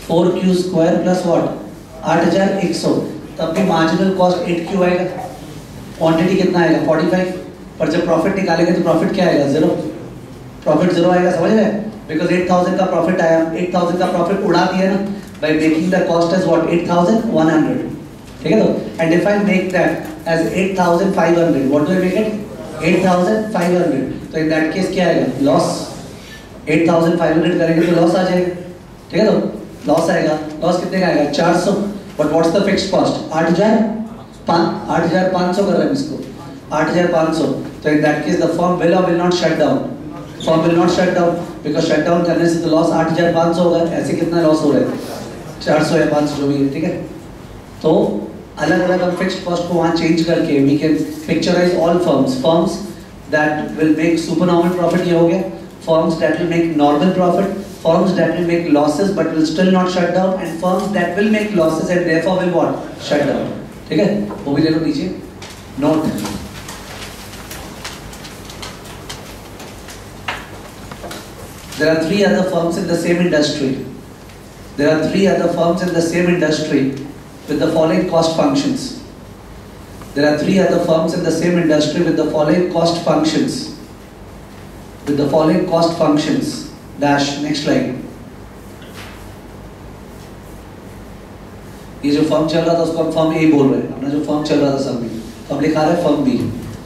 4q² plus what 8100, तब भी marginal cost 8q आएगा, क्वांटिटी कितना आएगा 45, पर जब प्रॉफिट निकालेंगे तो प्रॉफिट क्या आएगा 0, प्रॉफिट 0 आएगा, समझ रहे हैं? बिकॉज 8000 का प्रॉफिट आया, 8000 का प्रॉफिट उड़ा दिया ना by making the cost as what 8100, ठीक है? तो and if I make that as 8500, what do I make it 8500, तो इन दैट केस क्या आएगा लॉस, 8500 करेंगे तो लॉस आ जाएगा, ठीक है? तो लॉस आएगा, लॉस कितने का आएगा 400, but what's the fixed cost 8500 कर रहे हैं इसको 8500, तो in that case the firm will or will not shut down, firm will not shut down, because shut down करने से तो लॉस 8500 होगा, ऐसे कितना लॉस हो रहा है 400 या 500 जो भी है, ठीक है? तो अलग अलग हम फिक्स्ड कॉस्ट को वहाँ चेंज करके we can picturise all firms that will make supernormal profit, ये हो गया, firms that will make normal profit, firms that will make losses but will still not shut down, and firms that will make losses and therefore will what shut down, ठीक है? वो भी ले लो नीचे note. There are three other firms in the same industry. There are three other firms in the same industry with the following cost functions. There are three other firms in the same industry with the following cost functions. With the following cost functions. Dash next slide. ये जो firm चल रहा था उसको हम firm ए बोल रहे हैं, अपना जो फर्म चल रहा था सब में, तो अब लिखा रहा है फर्म बी,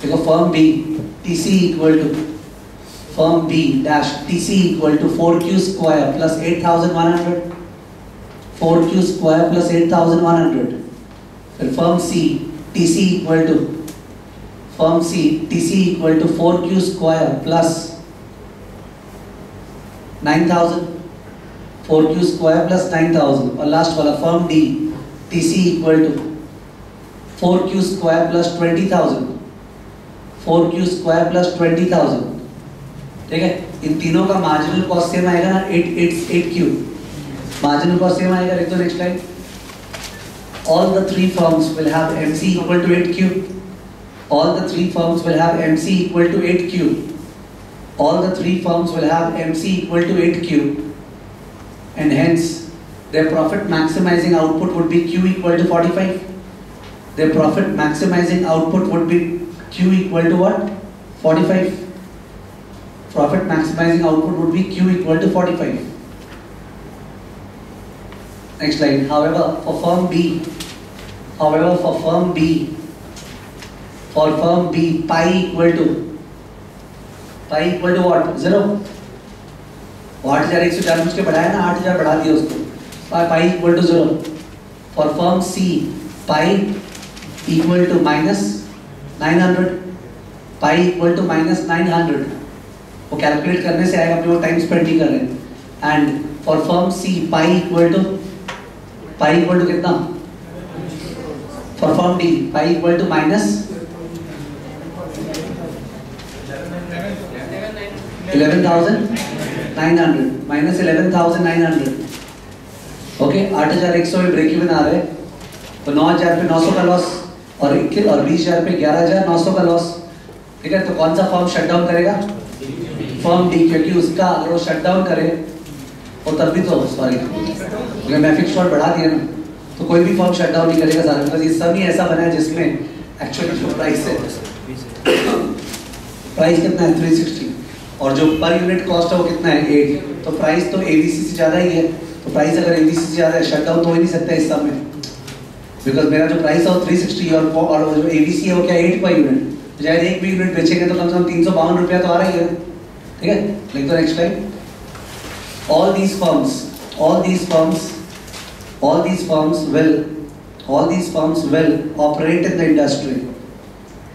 देखो firm B TC equal to firm B dash TC equal to 4q² plus 8100, 4q² plus 8100, फिर firm C TC equal to firm C TC equal to 4q² plus 9000, 4q² plus 9000, और last वाला firm D TC equal to 4q² plus 20000, 4q² plus 20000, ठीक है? इन तीनों का marginal cost same आएगा ना 8q, marginal cost same आएगा, लिख दो next line. All the three firms will have MC equal to 8q. All the three firms will have MC equal to 8q. All the three firms will have MC equal to 8q, and hence their profit maximizing output would be Q equal to 45. Their profit maximizing output would be Q equal to what? 45. Profit maximizing output would be Q equal to 45. Next slide. However, for firm B, pi equal to what? 0. 8140 के बढ़ाया ना, 8000 बढ़ा दिया उसको, pi equal to 0. For firm C, pi equal to minus 900, pi equal to minus 900. वो calculate करने से आएगा, अपने वो टाइम स्पेंड ही कर रहे हैं। And for firm C, pi equal to कितना? For firm D, pi equal to minus 11,900, minus 11,900. Okay, 8,100 में ब्रेक इवन आ रहे, तो 9,000 पे 900 का लॉस, और 20,000 पे 11,900 का लॉस, ठीक है? तो कौन सा फर्म शट डाउन करेगा? फर्म डी, क्योंकि उसका अगर वो शट डाउन करे, और तब भी तो सॉरी अगर मैं फिक्स शॉट बढ़ा दिया ना, तो कोई भी फर्म शट डाउन नहीं करेगा सारा, बिकॉज ये सब ही ऐसा बना है जिसमें एक्चुअली जो प्राइस है, प्राइस कितना है 360, और जो पर यूनिट कॉस्ट है वो कितना है 8, तो प्राइस तो एबीसी से ज़्यादा ही है, तो प्राइस अगर एबीसी से ज़्यादा है, शट डाउन तो हो ही नहीं सकता इस सब में, बिकॉज मेरा जो प्राइस है वो 360 और वो जो एबीसी है वो क्या 8 पर यूनिट, तो चाहे एक भी यूनिट बेचेंगे तो कम से कम 352 रुपया तो आ रहा ही है, ठीक है? लिख दो next line. All these firms will operate in the industry.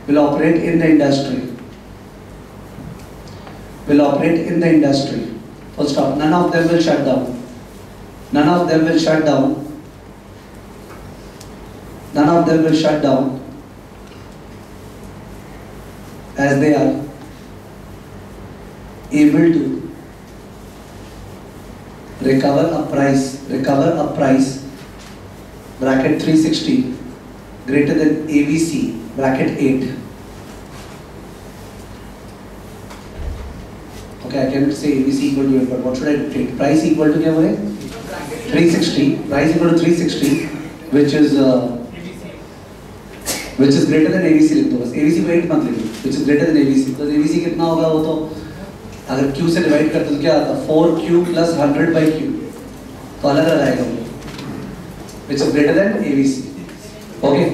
Will operate in the industry. Full stop. None of them will shut down. None of them will shut down as they are able to recover a price bracket 360 greater than ABC bracket 8. Okay, I can say ABC equal to 8, but what should I take? Price equal to क्या बोले? 360, price equal to 360, which is greater than ABC लिख दो बस, ABC को 8 मत लिखो, which is greater than ABC, तो ABC कितना होगा वो तो अगर Q से डिवाइड करते तो क्या आता, 4Q plus 100 by Q, तो अलग अलग आएगा वो, which is greater than ABC. Okay,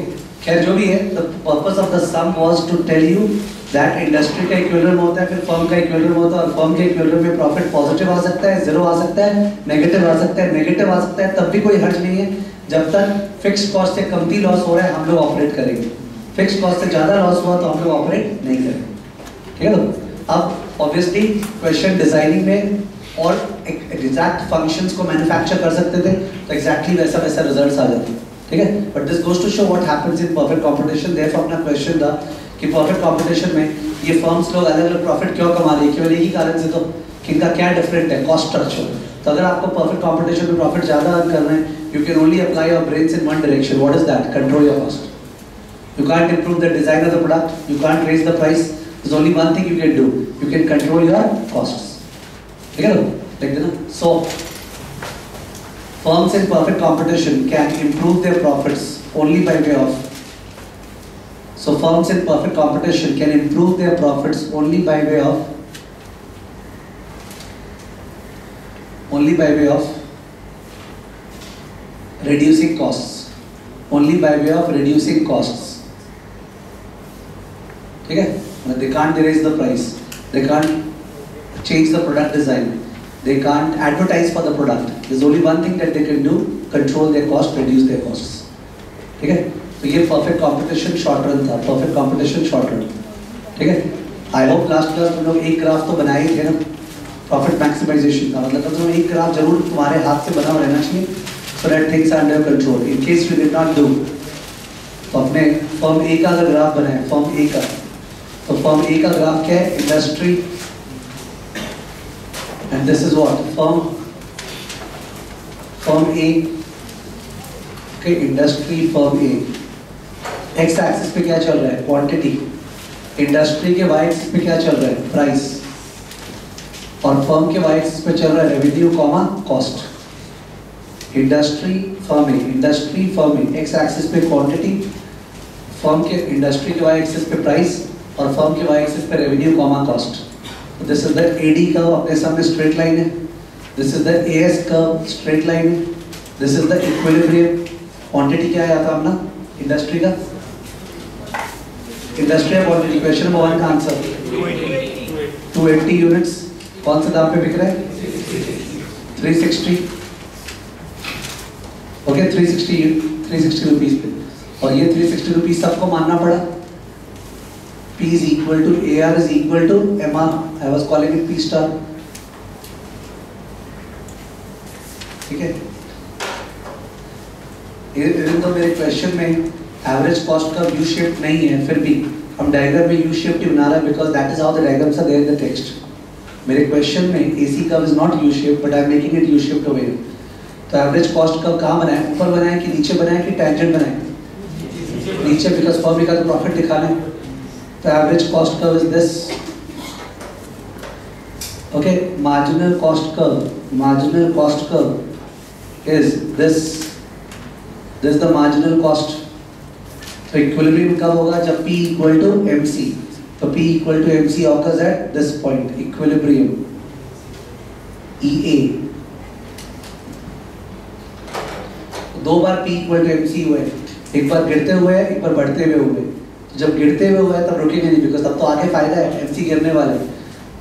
खैर जो भी है, the purpose of the sum was to tell you that industry का इक्विलिब्रियम होता है, फिर फर्म का इक्विलिब्रियम होता है, और फर्म के इक्विलिब्रियम में प्रॉफिट पॉजिटिव आ सकता है, जीरो आ सकता है, नेगेटिव आ सकता है, नेगेटिव आ सकता है, तब भी कोई हर्ज नहीं है, जब तक फिक्स्ड कॉस्ट से कमती लॉस हो रहा है हम लोग ऑपरेट करेंगे, फिक्स्ड कॉस्ट से ज़्यादा लॉस हुआ तो हम लोग ऑपरेट नहीं करेंगे, ठीक है। तो अब ऑब्वियसली क्वेश्चन डिजाइनिंग में और एग्जैक्ट फंक्शंस को मैन्युफैक्चर कर सकते थे तो एग्जैक्टली वैसा वैसा रिजल्ट्स आ जाते, ठीक है। But this goes to show what happens in perfect competition. Therefore अपना क्वेश्चन था कि परफेक्ट कंपटीशन में ये फर्म्स लोग अलग अलग प्रॉफिट क्यों कमा रही है, केवल एक ही कारण से, तो कि इनका क्या डिफरेंट है, कॉस्ट स्ट्रक्चर। तो अगर आपको परफेक्ट कंपटीशन में प्रॉफिट ज़्यादा अर्न करना है, you can only apply your brains in one direction. What is that? Control your cost. You can't improve the design of the product, you can't raise the price, there is only one thing you can do, you can control your costs, ठीक है। लिख देना। So firms in perfect competition can improve their profits only by way of, so firms in perfect competition can improve their profits only by way of reducing costs, only by way of reducing costs, ठीक है। they can't raise the price, they can't change the product design, they can't advertise for the product, there's only one thing that they can do, control their cost, reduce their costs, ठीक है। तो ये perfect competition short run था, perfect competition short run, ठीक है। I hope last class में लोग एक ग्राफ तो बनाए ही थे ना प्रॉफिट मैक्सिमाइजेशन का, मतलब कम से कम एक ग्राफ जरूर तुम्हारे हाथ से बना रहना चाहिए, so that things are under control. In case you did not do, तो अपने फर्म ए का अगर ग्राफ बनाए, फर्म ए का, तो फर्म ए का ग्राफ क्या है, industry, and this is what firm A, industry firm A, X axis पे क्या चल रहा है, क्वांटिटी, इंडस्ट्री के वाई एक्सिस पे क्या चल रहा है, प्राइस, और फर्म के वाई एक्सिस पे चल रहा है revenue comma cost. Industry firm A, industry firm A, X axis पे क्वांटिटी, फर्म के इंडस्ट्री के वाई एक्सिस पे प्राइस, और फर्म के वाई एक्सिस पे revenue comma cost. This is the AD curve, अपने सामने स्ट्रेट लाइन है, this is the AS curve, straight line है, this is the equilibrium. Quantity क्या है आता अपना इंडस्ट्री का, इंडस्ट्रियल क्वांटिटी, क्वेश्चन नंबर 1 का आंसर 280 यूनिट्स, कौन से दाम पे बिक रहा है, 360, ओके 360 रुपीज पे, और ये 360 रुपीज सबको मानना पड़ा। P is equal to AR is equal to MR, I was calling it P star, ठीक है। इवन तो मेरे क्वेश्चन में एवरेज कॉस्ट का यू शेप नहीं है, फिर भी हम डायग्राम में यू शेप बना रहे हैं, because that is how the diagrams are there in the text. मेरे क्वेश्चन में AC curve is not U shape, but I am making it U shaped way. तो एवरेज कॉस्ट कर्व कहाँ बनाए, ऊपर बनाए कि नीचे बनाए कि टेंजेंट बनाए, नीचे, बिकॉज फर्म का तो प्रॉफिट दिखाना है। तो average cost curve is this, okay. Marginal cost curve is this, this the marginal cost. तो इक्विलिब्रियम कब होगा, जब P इक्वल टू MC, तो P equal to MC occurs at this point, equilibrium EA। दो बार P इक्वल टू MC हुए, एक बार गिरते हुए, एक बार बढ़ते हुए हुए। जब गिरते हुए हुआ है तब रुकेंगे नहीं, बिकॉज तब तो आगे फायदा है, MC गिरने वाला है,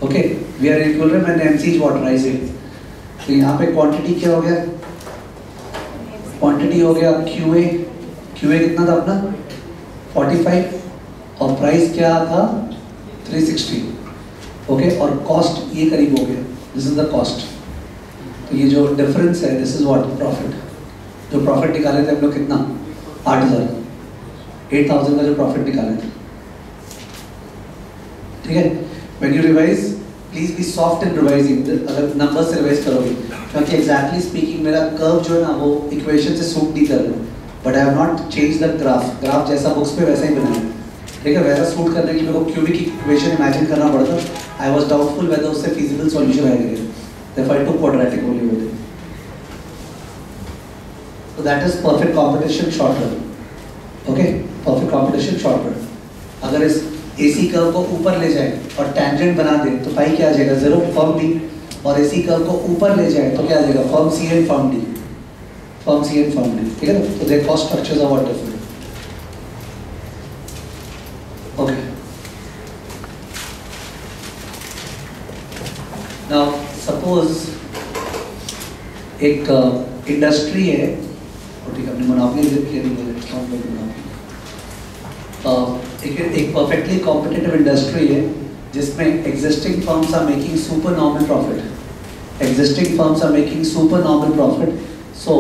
okay. We are equilibrium and MC is what, rising. तो यहाँ पे क्वांटिटी क्या हो गया, क्वांटिटी हो गया QA कितना था अपना 45, और प्राइस क्या था 360, ओके। और कॉस्ट ये करीब हो गया, दिस इज द कॉस्ट। तो ये जो डिफरेंस है, दिस इज व्हाट प्रॉफिट। जो प्रॉफिट निकाले थे हम लोग कितना, 8,000 का जो प्रॉफिट निकाले थे, ठीक है। When you revise, please be soft in revising, अगर नंबर से रिवाइज करोगे, क्योंकि एग्जैक्टली स्पीकिंग मेरा कर्व जो है ना वो इक्वेशन से सूट नहीं कर रहा, but I have not change the graph जैसा बुक्स पे वैसा ही बनाया, ठीक है। वैसा सूट करने के लिए मेरे को क्यूबिक इक्वेशन इमेजिन करना पड़ता, आई वाज डाउटफुल वेदर उससे फिजिबल सॉल्यूशन आएगा, therefore I took quadratic only over there, So that is perfect competition short run. Okay, perfect competition short run. अगर इस AC कर्व को ऊपर ले जाए और टेंजेंट बना दे तो पाई क्या आ जाएगा 0 फॉर्म B, और AC कर्व को ऊपर ले जाए तो क्या आ जाएगा form C and form D, form C and form D. ठीक है ना? तो their cost structures are what different. Okay, now suppose एक इंडस्ट्री है, ठीक है, अपने मोनोपोली एक परफेक्टली कॉम्पिटिटिव इंडस्ट्री है जिसमें existing firms are making super normal profit. Existing firms are making super normal profit, so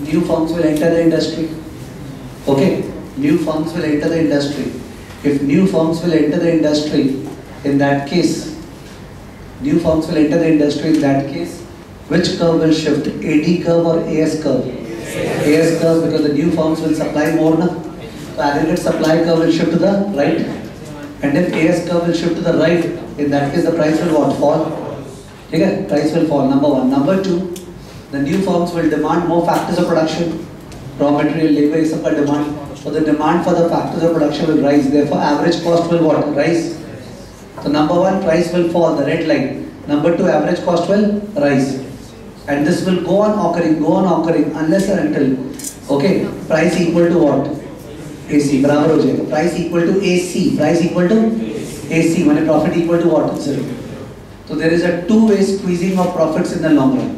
new firms will enter the industry. Okay, new firms will enter the industry. If new firms will enter the industry, in that case, new firms will enter the industry. In that case, which curve will shift? AD curve or AS curve? AS curve, because the new firms will supply more, na? So aggregate supply curve will shift to the right, and if AS curve will shift to the right, in that case the price will what? Fall. ठीक है, price will fall. Number one. Number two, the new firms will demand more factors of production, raw material, labor, ये सब का demand. So the demand for the factors of production will rise. Therefore, average cost will what? Rise. So number one, price will fall, the red line. Number two, average cost will rise, and this will go on occurring unless and until, okay, price equal to what? AC बराबर हो जाएगा. Price equal to AC. Price equal to AC. माने profit equal to what? 0. So there is a two-way squeezing of profits in the long run.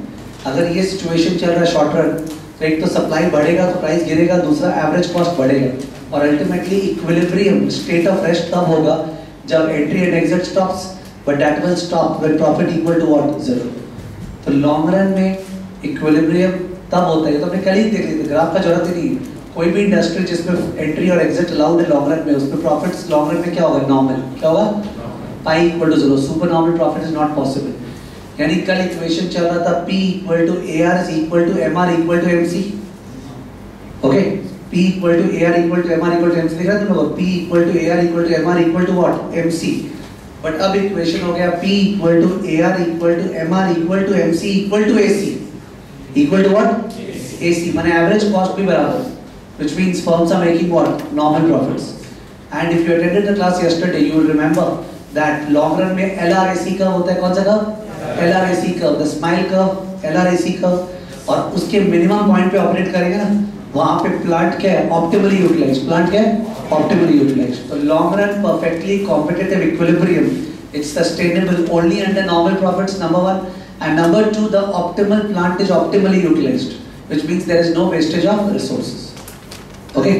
अगर ये situation चल रहा है short run, तो एक तो supply बढ़ेगा तो price गिरेगा, दूसरा average cost बढ़ेगा, और ultimately equilibrium state of rest तब होगा जब entry and exit stops, but that will stop when profit equal to what? 0. तो long run में equilibrium तब होता है. तो हमने कल ही देख लिया, ग्राफ का जरूरत ही नहीं. कोई भी इंडस्ट्री जिसमें एंट्री और एग्जिट अलाउड है लॉन्ग रन में, उसमें प्रॉफिट्स लॉन्ग रन में क्या होगा? नॉर्मल. क्या होगा? Pi equal to 0. Super normal profit is not possible. यानी कल इक्वेशन चल रहा था P equal to AR is equal to MR equal to MC. Okay, P equal to AR equal to MR equal to MC. दिख रहा है तुम लोगों को? P equal to AR equal to MR equal to what? MC. But अब equation हो गया P equal to AR equal to MR equal to MC equal to AC equal to what? AC. माने एवरेज कॉस्ट भी बराबर, which means firms are making what? Normal profits. And if you attended the class yesterday, you will remember that long run में LRAC curve होता है. कौन सा curve? LRAC curve, the smile curve, LRAC curve. और उसके minimum point पे operate करेंगे ना, वहाँ पे प्लांट क्या है? Optimally utilised. प्लांट क्या है? Optimally utilised. तो long run perfectly competitive equilibrium, it's sustainable only under normal profits, number one. And number two, the optimal plant is optimally utilized, which means there is no wastage of resources. Okay,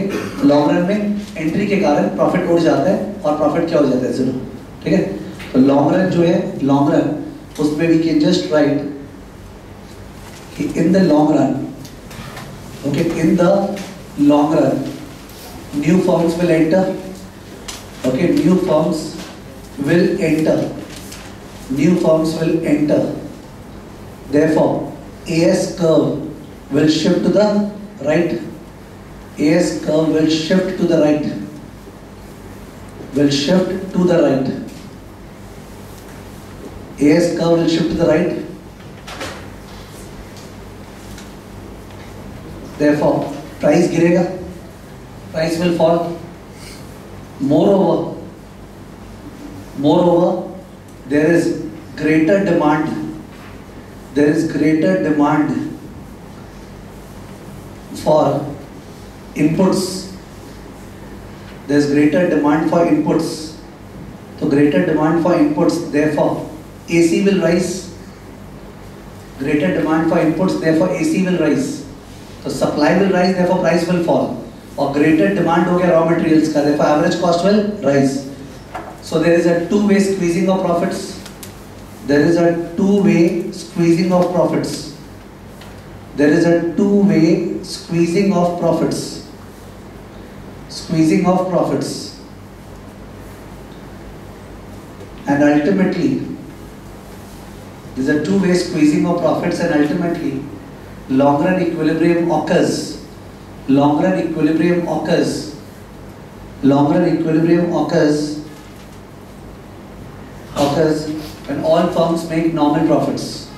long run में entry के कारण profit उड़ जाता है और profit क्या हो जाता है? 0. ठीक है, तो लॉन्ग रन जो है, लॉन्ग रन उसमें वी कैन जस्ट राइट कि in the long run, okay, in the long run new firms will enter. Okay, new firms will enter. New firms will enter. Therefore, AS curve will shift to the right. AS curve will shift to the right. Will shift to the right. AS curve will shift to the right. Therefore, price गिरेगा. Price will fall. Moreover, there is greater demand. There is greater demand for inputs. There is greater demand for inputs. So greater demand for inputs. Therefore, AC will rise. Greater demand for inputs. Therefore, AC will rise. So supply will rise. Therefore, price will fall. और greater demand हो गया raw materials का. Therefore, average cost will rise. So there is a two-way squeezing of profits. There is a two-way squeezing of profits. There is a two-way squeezing of profits. Squeezing of profits. And ultimately, there is a two-way squeezing of profits, and ultimately, long run equilibrium occurs. Long run equilibrium occurs. Long run equilibrium occurs when all firms make normal profits.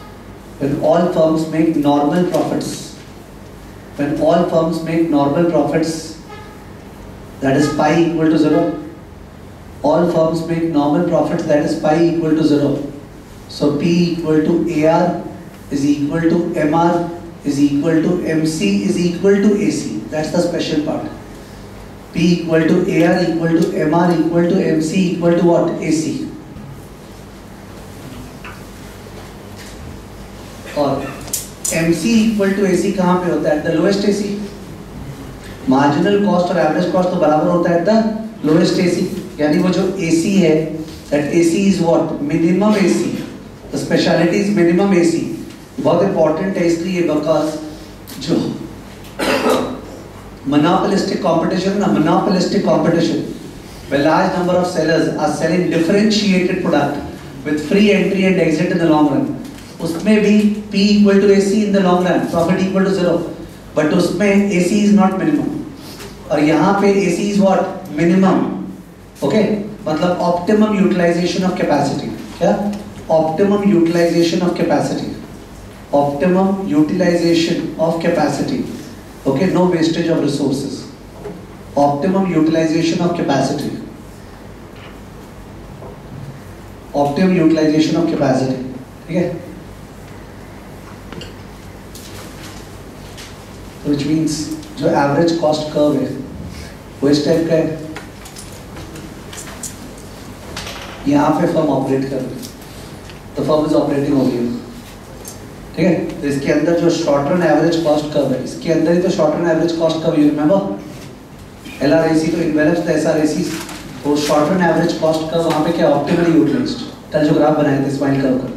When all firms make normal profits. when all firms make normal profits, that is pi equal to 0. All firms make normal profits, that is pi equal to 0. So P equal to AR is equal to MR is equal to MC is equal to AC. That's the special part. P equal to AR equal to MR equal to MC equal to what? AC. और MC equal to AC कहाँ पे होता है? At the lowest AC. Marginal cost और average cost तो बराबर होता है at the lowest AC. यानी वो जो AC है, that AC is what? Minimum AC. The speciality is minimum AC. बहुत important है इसलिए because जो monopolistic competition ना, monopolistic competition where large number of sellers are selling differentiated product with free entry and exit in the long run. उसमें भी P equal to AC in the long run, profit equal to 0. But उसमें AC is not minimum. और यहाँ पे AC is what? Minimum. Okay? मतलब optimum utilization of capacity. क्या? Optimum utilization of capacity. Optimum utilization of capacity. Okay? No wastage of resources. Optimum utilization of capacity. Optimum utilization of capacity. ठीक है? Which means जो average cost curve है वो इस type का है. यहाँ पे फर्म ऑपरेट कर रही है, तो फर्म इज ऑपरेटिंग हो गई. ठीक है, तो इसके अंदर जो short run average cost curve है, इसके अंदर ही तो short run average cost curve, you remember LRAC तो इन्वेलप्स द SRAC. तो short run average cost curve वहाँ पे क्या ऑप्टिमली यूटिलाइज्ड, कल जो ग्राफ बनाए थे स्माइल कर्व का.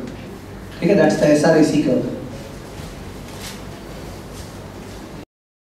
ठीक है, दैट्स द SRAC कर्व.